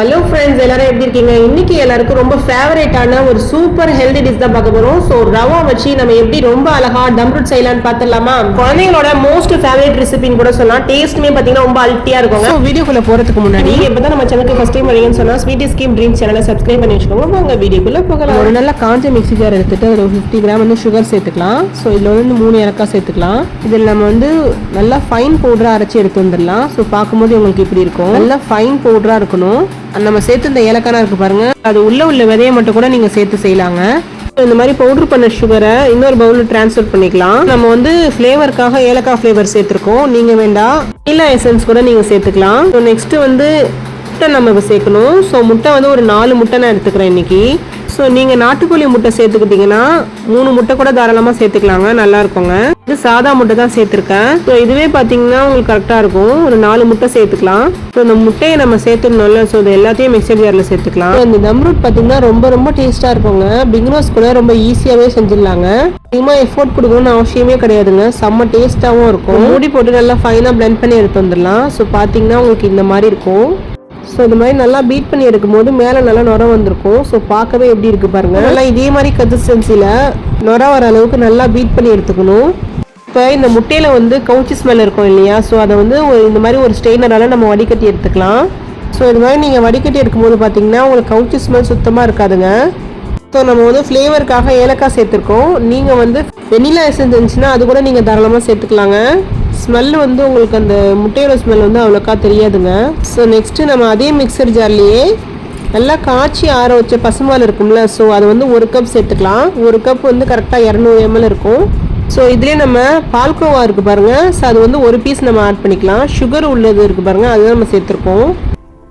Hello friends, எல்லாரும் எப்படி இருக்கீங்க? இன்னைக்கு எல்லாருக்கும் ரொம்ப ஃபேவரேட்டான ஒரு சூப்பர் ஹெல்தி டிஷ் தான் பார்க்க போறோம். ஸோ ரவா வச்சு நம்ம எப்படி ரொம்ப அழகா டம்ரூட் செய்யலாம்னு பார்த்துடலாமா? குழந்தைங்களோட மோஸ்ட் ஃபேவரேட் ரெசிபின்னு கூட சொல்லலாம். டேஸ்ட்டுமே பார்த்தீங்கன்னா ரொம்ப அல்ட்டியா இருக்கும். ஸோ வீடியோக்குள்ள போறதுக்கு முன்னாடி நீங்க இப்பதான் நம்ம சேனலுக்கு ஃபர்ஸ்ட் டைம் வரீங்கன்னு சொன்னா ஸ்வீட்டி ஸ்கீம் ட்ரீம் சேனலை சப்ஸ்கிரைப் பண்ணி வச்சுக்கோங்க. உங்க வீடியோக்குள்ள போகலாம். ஒரு நல்ல காஞ்ச மிக்ஸி ஜார் எடுத்துட்டு ஒரு 50 கிராம் வந்து சுகர் சேர்த்துக்கலாம். ஸோ இதுல வந்து 3 ஏலக்காய் சேர்த்துக்கலாம். இதில் நம்ம வந்து நல்லா ஃபைன் பவுடரா அரைச்சி எடுத்து வந்துடலாம். ஸோ பார்க்கும்போது உங்களுக்கு இப்படி இருக்கும். நல்லா ஃபைன் பவுடரா இருக்கணும். நம்ம சேர்த்து இந்த ஏலக்காய் இருக்கு பாருங்க, அது உள்ள விதையை மட்டும் கூட நீங்க சேர்த்து செய்யலாங்க. இந்த மாதிரி பவுடர் பண்ண சுகரை இன்னொரு பவுலில் டிரான்ஸ்ஃபர் பண்ணிக்கலாம். நம்ம வந்து ஃப்ளேவருக்காக ஏலக்காய் ஃப்ளேவர் சேர்த்துருக்கோம். நீங்க வேண்டாம் நீலா எசன்ஸ் கூட நீங்க சேர்த்துக்கலாம். ஸோ நெக்ஸ்ட் வந்து முட்டை நம்ம சேர்க்கணும். ஸோ முட்டை வந்து ஒரு 4 முட்டை நான் எடுத்துக்கிறேன் இன்னைக்கு. ஸோ நீங்கள் நாட்டுக்கோழி முட்டை சேர்த்துக்கிட்டிங்கன்னா 3 முட்டை கூட தாராளமாக சேர்த்துக்கலாங்க, நல்லா இருக்குங்க. இது சாதா முட்டை தான் சேர்த்துருக்கேன். ஸோ இதுவே பார்த்தீங்கன்னா உங்களுக்கு கரெக்டாக இருக்கும். ஒரு 4 முட்டை சேர்த்துக்கலாம். ஸோ இந்த முட்டையை நம்ம சேர்த்துடணும்ல, ஸோ இது எல்லாத்தையும் மிக்சர் ஜாரில் சேர்த்துக்கலாம். இந்த தம்ரூட் பார்த்தீங்கன்னா ரொம்ப டேஸ்ட்டாக இருக்குங்க. பிகினர்ஸ் கூட ரொம்ப ஈஸியாகவே செஞ்சிடலாங்க. அதிகமாக எஃபோர்ட் கொடுக்கணும்னு அவசியமே கிடையாதுங்க. செம்ம டேஸ்ட்டாகவும் இருக்கும். மூடி போட்டு நல்லா ஃபைனாக பிளெண்ட் பண்ணி எடுத்து வந்துடலாம். ஸோ பார்த்தீங்கன்னா உங்களுக்கு இந்த மாதிரி இருக்கும். ஸோ இந்த மாதிரி நல்லா பீட் பண்ணி எடுக்கும்போது மேலே நல்லா நுர வந்திருக்கும். ஸோ பார்க்கவே எப்படி இருக்கு பாருங்க. நல்லா இதே மாதிரி கன்சிஸ்டன்சியில் நுர வர அளவுக்கு நல்லா பீட் பண்ணி எடுத்துக்கணும். இப்போ இந்த முட்டையில் வந்து கவுச்சி ஸ்மெல் இருக்கும் இல்லையா? ஸோ அதை வந்து இந்த மாதிரி ஒரு ஸ்ட்ரெயினரால் நம்ம வடிகட்டி எடுத்துக்கலாம். ஸோ இது மாதிரி நீங்கள் வடிகட்டி எடுக்கும்போது பார்த்தீங்கன்னா உங்களுக்கு கவுச்சி ஸ்மெல் சுத்தமாக இருக்காதுங்க. ஸோ நம்ம வந்து ஃப்ளேவருக்காக ஏலக்காய் சேர்த்துருக்கோம். நீங்கள் வந்து வெனிலா எசன்ஸ் இருந்துச்சுன்னா அது கூட நீங்கள் தாராளமாக சேர்த்துக்கலாங்க. ஸ்மெல் வந்து உங்களுக்கு அந்த முட்டையோட ஸ்மெல் வந்து அவ்வளோக்கா தெரியாதுங்க. ஸோ நெக்ஸ்ட்டு நம்ம அதே மிக்சர் ஜார்லேயே நல்லா காய்ச்சி ஆற வச்ச பசும்பால் இருக்கும்ல, ஸோ அது வந்து 1 கப் சேர்த்துக்கலாம். 1 கப் வந்து கரெக்டாக 200 ml இருக்கும். ஸோ இதுலேயே நம்ம பால்கோவா இருக்குது பாருங்கள், ஸோ அது வந்து 1 பீஸ் நம்ம ஆட் பண்ணிக்கலாம். சுகர் உள்ளது இருக்குது பாருங்கள், அதுதான் நம்ம சேர்த்துருக்கோம்.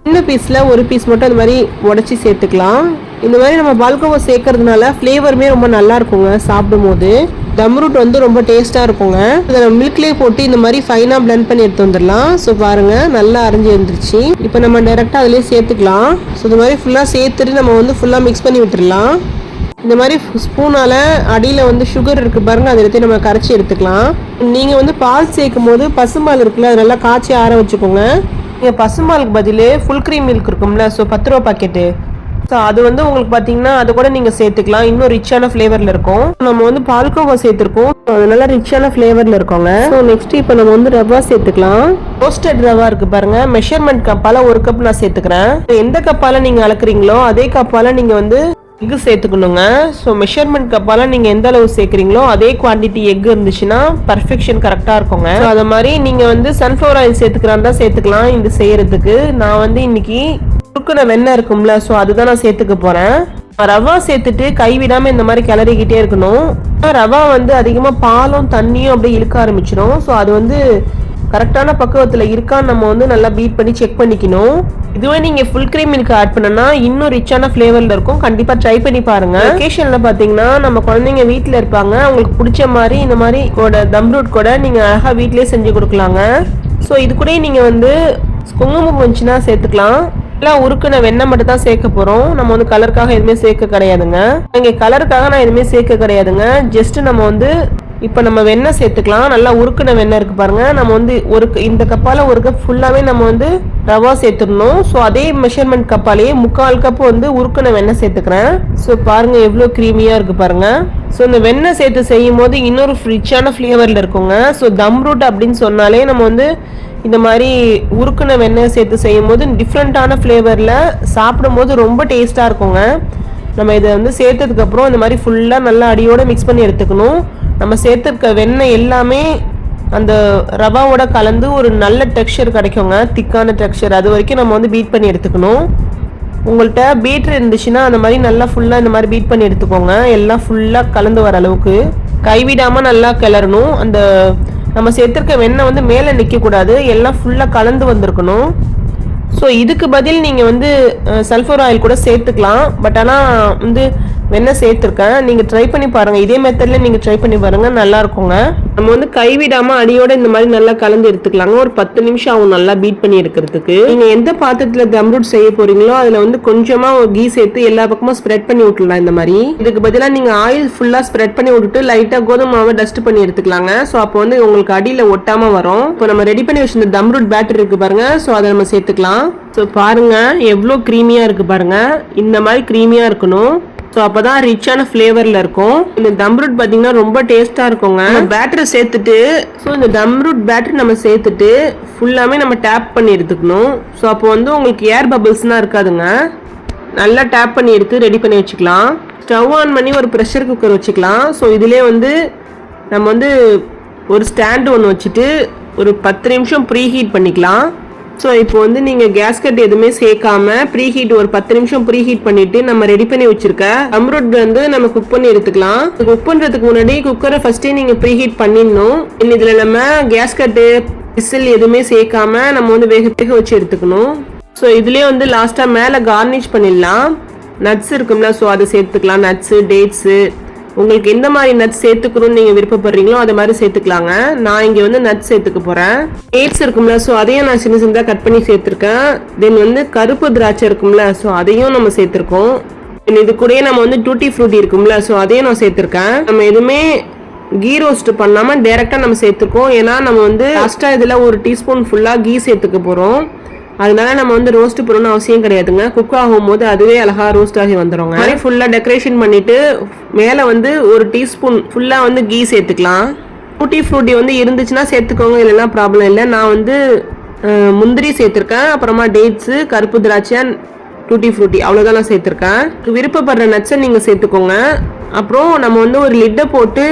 சின்ன பீஸில் 1 பீஸ் மட்டும் அது மாதிரி உடச்சி சேர்த்துக்கலாம். இந்த மாதிரி நம்ம பால்கோவா சேர்க்கறதுனால ஃப்ளேவருமே ரொம்ப நல்லா இருக்குங்க. சாப்பிடும் போது தம்ரூட் வந்து ரொம்ப டேஸ்ட்டாக இருக்குங்க. இதை நம்ம மில்க்லேயே போட்டு இந்த மாதிரி ஃபைனாக பிளெண்ட் பண்ணி எடுத்து வந்துடலாம். ஸோ பாருங்கள் நல்லா அரைஞ்சி வந்துருச்சு. இப்போ நம்ம டைரெக்டாக அதிலே சேர்த்துக்கலாம். ஸோ இந்த மாதிரி ஃபுல்லாக சேர்த்துட்டு நம்ம வந்து ஃபுல்லாக மிக்ஸ் பண்ணி விட்டுடலாம். இந்த மாதிரி ஸ்பூனால் அடியில் வந்து சுகர் இருக்குது பாருங்கள், அதை எடுத்து நம்ம கரைச்சி எடுத்துக்கலாம். நீங்கள் வந்து பால் சேர்க்கும் போது பசும்பால் இருக்குல்ல, அது நல்லா காய்ச்சி ஆற வச்சுக்கோங்க. நீங்கள் பசும்பாலுக்கு பதில் ஃபுல் க்ரீம் மில்க் இருக்கும்ல, ஸோ 10 ரூபா பாக்கெட்டு, ஸோ அது வந்து உங்களுக்கு பார்த்தீங்கன்னா அது கூட நீங்கள் சேர்த்துக்கலாம். இன்னும் ரிச்சான ஃப்ளேவரில் இருக்கும். நம்ம வந்து பால்கோவா சேர்த்துருக்கோம், அது நல்லா ரிச்சான ஃப்ளேவரில் இருக்கோங்க. ஸோ நெக்ஸ்ட் இப்போ நம்ம வந்து ரவா சேர்த்துக்கலாம். ரோஸ்டட் ரவா இருக்குது பாருங்கள், மெஷர்மெண்ட் கப்பால் 1 கப் நான் சேர்த்துக்கிறேன். எந்த கப்பால் நீங்கள் அளக்குறீங்களோ அதே கப்பால் நீங்கள் வந்து எக்கு சேர்த்துக்கணுங்க. ஸோ மெஷர்மெண்ட் கப்பால் நீங்கள் எந்த அளவு சேர்க்குறீங்களோ அதே குவான்டிட்டி எக் இருந்துச்சுன்னா பர்ஃபெக்ஷன் கரெக்டாக இருக்குங்க. ஸோ அதை மாதிரி நீங்கள் வந்து சன்ஃப்ளவர் ஆயில் சேர்த்துக்கிறான் சேர்த்துக்கலாம். இது செய்யறதுக்கு நான் வந்து இன்னைக்கு குறுக்குன வெண்ணெய் இருக்கும்ல, ஸோ அதுதான் நான் சேர்த்துக்க போகிறேன். ரவா சேர்த்துட்டு கைவிடாமல் இந்த மாதிரி கிளறிக்கிட்டே இருக்கணும். ரவா வந்து அதிகமாக பாலும் தண்ணியும் அப்படியே இழுக்க ஆரம்பிச்சிடும். ஸோ அது வந்து கரெக்டான பக்குவத்தில் இருக்கான்னு நம்ம வந்து நல்லா பீட் பண்ணி செக் பண்ணிக்கணும். இதுவே நீங்கள் ஃபுல் க்ரீம் மில்க் ஆட் பண்ணனா இன்னும் ரிச்சான ஃப்ளேவரில் இருக்கும். கண்டிப்பாக ட்ரை பண்ணி பாருங்க. வெக்கேஷனில் பார்த்தீங்கன்னா நம்ம குழந்தைங்க வீட்டில் இருப்பாங்க, அவங்களுக்கு பிடிச்ச மாதிரி இந்த மாதிரி தம்ரூட் கூட நீங்கள் அழகாக வீட்டிலே செஞ்சு கொடுக்கலாங்க. ஸோ இது கூட நீங்கள் வந்து குங்குமம் வந்துச்சுன்னா சேர்த்துக்கலாம். எல்லாம் உருக்குன வெண்ணெய் மட்டும் தான் சேர்க்க போகிறோம். நம்ம வந்து கலருக்காக எதுவுமே சேர்க்க கிடையாதுங்க. இங்கே கலருக்காக நான் எதுவுமே சேர்க்க கிடையாதுங்க. ஜஸ்ட் நம்ம வந்து இப்போ நம்ம வெண்ணெய் சேர்த்துக்கலாம். நல்லா உருக்குன வெண்ணெய் இருக்குது பாருங்கள். நம்ம வந்து இந்த கப்பால் 1 கப் ஃபுல்லாகவே நம்ம வந்து ரவா சேர்த்துடணும். ஸோ அதே மெஷர்மெண்ட் கப்பாலேயே 3/4 கப் வந்து உருக்குன வெண்ணெய் சேர்த்துக்கிறேன். ஸோ பாருங்கள் எவ்வளோ க்ரீமியாக இருக்குது பாருங்கள். ஸோ இந்த வெண்ணெய் சேர்த்து செய்யும் போது இன்னொரு ரிச்சான ஃப்ளேவரில் இருக்குங்க. ஸோ தம்ரூட் அப்படின்னு சொன்னாலே நம்ம வந்து இந்த மாதிரி உருக்குன வெண்ணெய் சேர்த்து செய்யும் போது டிஃப்ரெண்ட்டான ஃப்ளேவரில் சாப்பிடும் போது ரொம்ப டேஸ்ட்டாக இருக்குங்க. நம்ம இதை வந்து சேர்த்ததுக்கப்புறம் இந்த மாதிரி ஃபுல்லாக நல்லா அடியோடு மிக்ஸ் பண்ணி எடுத்துக்கணும். நம்ம சேர்த்துருக்க வெண்ணெய் எல்லாமே அந்த ரவாவோட கலந்து ஒரு நல்ல டெக்ஸ்சர் கிடைக்குங்க, திக்கான டெக்ஸ்சர். அது வரைக்கும் நம்ம வந்து பீட் பண்ணி எடுத்துக்கணும். உங்கள்கிட்ட பீட்ரு இருந்துச்சுன்னா அந்த மாதிரி நல்லா ஃபுல்லாக இந்த மாதிரி பீட் பண்ணி எடுத்துக்கோங்க. எல்லாம் ஃபுல்லாக கலந்து வர அளவுக்கு கைவிடாமல் நல்லா கிளறணும். அந்த நம்ம சேர்த்துருக்க வெண்ணெய் வந்து மேலே நிற்கக்கூடாது, எல்லாம் ஃபுல்லாக கலந்து வந்திருக்கணும். ஸோ இதுக்கு பதில் நீங்கள் வந்து சல்ஃபர் ஆயில் கூட சேர்த்துக்கலாம். பட் ஆனால் வந்து வெண்ணெய் சேர்த்துருக்கேன். நீங்கள் ட்ரை பண்ணி பாருங்கள். இதே மெத்தடில் நீங்கள் ட்ரை பண்ணி பாருங்கள், நல்லா இருக்குங்க. நம்ம வந்து கைவிடாம அடியோட இந்த மாதிரி நல்லா கலந்து எடுத்துக்கலாங்க. ஒரு 10 நிமிஷம் ஆகும் நல்லா பீட் பண்ணி எடுக்கிறதுக்கு. நீங்க எந்த பாத்திரத்துல தம்ரூட் செய்ய போறீங்களோ அதுல வந்து கொஞ்சமா கீ சேர்த்து எல்லா பக்கமும் ஸ்ப்ரெட் பண்ணி விட்டுலாம் இந்த மாதிரி. இதுக்கு பதிலா நீங்க ஆயில் ஃபுல்லா ஸ்ப்ரெட் பண்ணி விட்டுட்டு லைட்டா கோதுமை மாவை டஸ்ட் பண்ணி எடுத்துக்கலாங்க. சோ அப்போ வந்து உங்களுக்கு அடியில ஒட்டாம வரும். இப்போ நம்ம ரெடி பண்ணி வச்சிருந்த தம்ரூட் பேட்டர் இருக்கு பாருங்க. சோ அதை நம்ம சேர்த்துக்கலாம். சோ பாருங்க எவ்வளவு கிரீமியா இருக்கு பாருங்க. இந்த மாதிரி கிரீமியா இருக்கணும். ஸோ அப்போதான் ரிச்சான ஃப்ளேவரில் இருக்கும். இந்த தம்ரூட் பார்த்தீங்கன்னா ரொம்ப டேஸ்ட்டாக இருக்குங்க. பேட்டரை சேர்த்துட்டு ஸோ இந்த தம்ரூட் பேட்டரி நம்ம சேர்த்துட்டு ஃபுல்லாமே நம்ம டேப் பண்ணி எடுத்துக்கணும். ஸோ அப்போ வந்து உங்களுக்கு ஏர் பபிள்ஸ்லாம் இருக்காதுங்க. நல்லா டேப் பண்ணி எடுத்து ரெடி பண்ணி வச்சுக்கலாம். ஸ்டவ் ஆன் பண்ணி ஒரு ப்ரெஷர் குக்கர் வச்சுக்கலாம். ஸோ இதிலே வந்து நம்ம வந்து ஒரு ஸ்டாண்டு ஒன்று வச்சுட்டு ஒரு 10 நிமிஷம் ப்ரீ ஹீட் பண்ணிக்கலாம். ஸோ இப்போ வந்து நீங்கள் கேஸ்கட் எதுவுமே சேர்க்காம ப்ரீ ஹீட் ஒரு 10 நிமிஷம் ப்ரீ ஹீட் பண்ணிட்டு நம்ம ரெடி பண்ணி வச்சிருக்க தம்ரூட் வந்து நம்ம குக் பண்ணி எடுத்துக்கலாம். குக் பண்ணுறதுக்கு முன்னாடி குக்கரை ஃபர்ஸ்டே நீங்கள் ப்ரீ ஹீட் பண்ணிடணும். இதில் நம்ம கேஸ்கட்டு விசில் எதுவுமே சேர்க்காம நம்ம வந்து வேக வச்சு எடுத்துக்கணும். ஸோ இதுலேயே வந்து லாஸ்ட்டாக மேலே கார்னிஷ் பண்ணிடலாம். நட்ஸ் இருக்கும்ல, ஸோ அதை சேர்த்துக்கலாம். நட்ஸு, டேட்ஸு, உங்களுக்கு எந்த மாதிரி நட்ஸ் சேர்த்துக்கணும்னு நீங்கள் விருப்பப்படுறீங்களோ அதை மாதிரி சேர்த்துக்கலாங்க. நான் இங்கே வந்து நட்ஸ் சேர்த்துக்க போகிறேன். டேட்ஸ் இருக்கும்ல, ஸோ அதையும் நான் சின்ன சின்னதாக கட் பண்ணி சேர்த்துருக்கேன். தென் வந்து கருப்பு திராட்சை இருக்கும்ல, ஸோ அதையும் நம்ம சேர்த்துருக்கோம். இது கூடயே நம்ம வந்து டூட்டி ஃப்ரூட்டி இருக்கும்ல, ஸோ அதையும் நான் சேர்த்துருக்கேன். நம்ம எதுவுமே கீ ரோஸ்ட் பண்ணாமல் டேரெக்டாக நம்ம சேர்த்துருக்கோம். ஏன்னா நம்ம வந்து லாஸ்ட்டாக இதில் ஒரு டீஸ்பூன் ஃபுல்லாக கீ சேர்த்துக்க போகிறோம். அதனால நம்ம வந்து ரோஸ்ட் பண்ணணும்னு அவசியம் கிடையாதுங்க. குக் ஆகும் போது அதுவே அழகா ரோஸ்ட் ஆகி வந்துடுங்க. மாதிரி ஃபுல்லா டெக்கரேஷன் பண்ணிட்டு மேலே வந்து ஒரு டீஸ்பூன் ஃபுல்லா வந்து கீ சேர்த்துக்கலாம். டூட்டி ஃப்ரூட்டி வந்து இருந்துச்சுன்னா சேர்த்துக்கோங்க, இல்லைன்னா ப்ராப்ளம் இல்லை. நான் வந்து முந்திரி சேர்த்துருக்கேன், அப்புறமா டேட்ஸு, கருப்பு திராட்சை, டூட்டி ஃப்ரூட்டி அவ்வளோதான் நான் சேர்த்துருக்கேன். விருப்பப்படுற நட்ஸை நீங்கள் சேர்த்துக்கோங்க. அப்புறம் நம்ம வந்து ஒரு லிட்டை போட்டு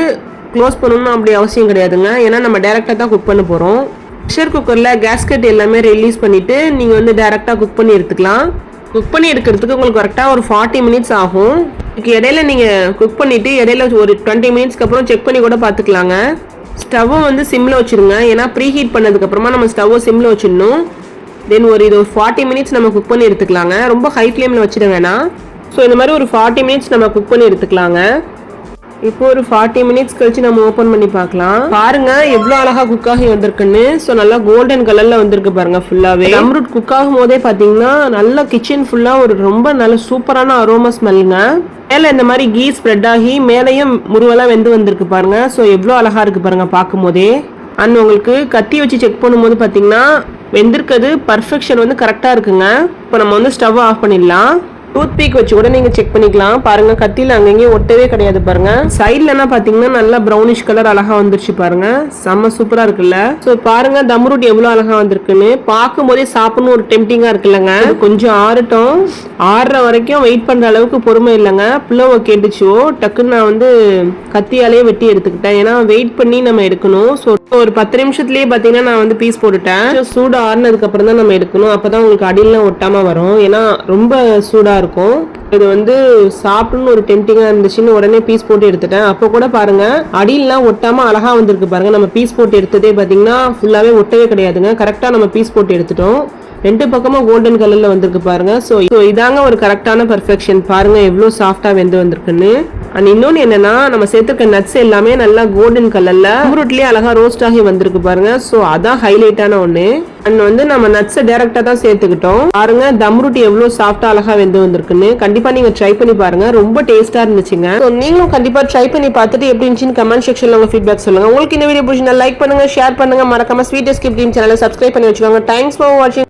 க்ளோஸ் பண்ணணும்னு அப்படி அவசியம் கிடையாதுங்க. ஏன்னா நம்ம டேரெக்டாக தான் குக் பண்ண போகிறோம். ப்ரெஷர் குக்கரில் கேஸ்கட் எல்லாமே ரிலீஸ் பண்ணிவிட்டு நீங்கள் வந்து டேரெக்டாக குக் பண்ணி எடுத்துக்கலாம். குக் பண்ணி எடுக்கிறதுக்கு உங்களுக்கு கரெக்டாக ஒரு 40 மினிட்ஸ் ஆகும். இதுக்கு இடையில நீங்கள் குக் பண்ணிவிட்டு இடையில ஒரு 20 மினிட்ஸ்க்கு அப்புறம் செக் பண்ணி கூட பார்த்துக்கலாங்க. ஸ்டவ்வை வந்து சிம்மில் வச்சுருங்க. ஏன்னா ப்ரீ ஹீட் பண்ணதுக்கப்புறமா நம்ம ஸ்டவ்வை சிம்மில் வச்சிடணும். தென் இது ஒரு 40 மினிட்ஸ் நம்ம குக் பண்ணி எடுத்துக்கலாங்க. ரொம்ப ஹை ஃப்ளேமில் வச்சிட வேணாம். ஸோ இந்த மாதிரி ஒரு 40 மினிட்ஸ் நம்ம குக் பண்ணி எடுத்துக்கலாங்க. இப்போ ஒரு 40 மினிட்ஸ் கழிச்சு நம்ம ஓபன் பண்ணி பார்க்கலாம். பாருங்க எவ்வளவு அழகா குக் ஆகி வந்திருக்குன்னு. ஸோ நல்லா கோல்டன் கலர்ல வந்திருக்கு பாருங்க. ஃபுல்லாவே தம்ரூட் குக் ஆகும் போதே பாத்தீங்கன்னா நல்லா கிச்சன் ஃபுல்லா ஒரு ரொம்ப நல்ல சூப்பரான அரோமா ஸ்மெல்லுங்க. மேல இந்த மாதிரி கீ ஸ்ப்ரெட் ஆகி மேலையும் முருவெல்லாம் வெந்து வந்திருக்கு பாருங்க. ஸோ எவ்வளோ அழகா இருக்கு பாருங்க பார்க்கும் போதே. அண்ட் உங்களுக்கு கத்தி வச்சு செக் பண்ணும்போது பாத்தீங்கன்னா வெந்திருக்கிறது பர்ஃபெக்ஷன் வந்து கரெக்டா இருக்குங்க. இப்போ நம்ம வந்து ஸ்டவ் ஆஃப் பண்ணிடலாம். டூத் பீக் வச்சு கூட நீங்க செக் பண்ணிக்கலாம். பாருங்க கத்தியில அங்கங்கேயும் ஒட்டவே கிடையாது பாருங்க. சைட்லனா பாத்தீங்கன்னா நல்லா ப்ரௌனிஷ் கலர் அழகா வந்துருச்சு பாருங்க. செம்ம சூப்பரா இருக்குல்ல. சோ பாருங்க தம்ரூட் எவ்வளவு அழகா வந்திருக்குன்னு. பார்க்கும் போதே சாப்பிடணும் ஒரு டெம்டிங்கா இருக்குல்லங்க. கொஞ்சம் ஆறட்டும். ஆறுற வரைக்கும் வெயிட் பண்ற அளவுக்கு பொறுமை இல்லைங்க. பிள்ளைவ கேட்டுச்சோ டக்குன்னு நான் வந்து கத்தியாலே வெட்டி எடுத்துக்கிட்டேன். ஏன்னா வெயிட் பண்ணி நம்ம எடுக்கணும். ஸோ ஒரு 10 நிமிஷத்துலயே பாத்தீங்கன்னா நான் வந்து பீஸ் போட்டுட்டேன். சூடு ஆறுனதுக்கு அப்புறம் தான் நம்ம எடுக்கணும். அப்பதான் உங்களுக்கு அடியெல்லாம் ஒட்டாம வரும். ஏன்னா ரொம்ப சூடா இருக்கும். இது வந்து சாப்பிடணும்னு ஒரு டெம்டிங்கா இருந்துச்சுன்னு உடனே பீஸ் போட்டு எடுத்துட்டேன். அப்போ கூட பாருங்க அடியெல்லாம் ஒட்டாம அழகா வந்திருக்கு பாருங்க. நம்ம பீஸ் போட்டு எடுத்ததே பாத்தீங்கன்னா ஃபுல்லாவே ஒட்டவே கிடையாதுங்க. கரெக்டா நம்ம பீஸ் போட்டு எடுத்துட்டோம். ரெண்டு பக்கமும் கோல்டன் கலர்ல வந்திருக்கு பாருங்க. ஸோ இதாங்க ஒரு கரெக்டான பர்ஃபெக்ஷன். பாருங்க எவ்வளவு சாஃப்டா வெந்து வந்திருக்குன்னு. அண்ட் இன்னொன்னு என்னன்னா நம்ம சேர்த்துக்க நட்ஸ் எல்லாமே நல்லா கோல்டன் கலர்ல தம்ரூட்லயே அழகா ரோஸ்ட் ஆகி வந்திருக்கு பாருங்க. ஸோ அதான் ஹைலைட்டான ஒண்ணு. அண்ட் வந்து நம்ம நட்ஸை டைரக்டா தான் சேர்த்துக்கிட்டோம். பாருங்க தம்ரூட் எவ்வளவு சாஃப்டா அழகா வெந்து வந்திருக்குன்னு. கண்டிப்பா நீங்க ட்ரை பண்ணி பாருங்க. ரொம்ப டேஸ்டா இருந்துச்சுங்க. ஸோ நீங்களும் கண்டிப்பா ட்ரை பண்ணி பார்த்துட்டு எப்படி இருந்துச்சுன்னு கமெண்ட் செக்ஷன்ல உங்க ஃபீட்பேக் சொல்லுங்க. உங்களுக்கு இந்த வீடியோ பிடிச்சிருந்தா லைக் பண்ணுங்க, ஷேர் பண்ணுங்க, மறக்காம ஸ்வீட் எஸ்கேப் டீம் சேனலை சப்ஸ்கிரைப் பண்ணி வச்சுக்கோங்க. தேங்க்ஸ் ஃபார் வாட்சிங்.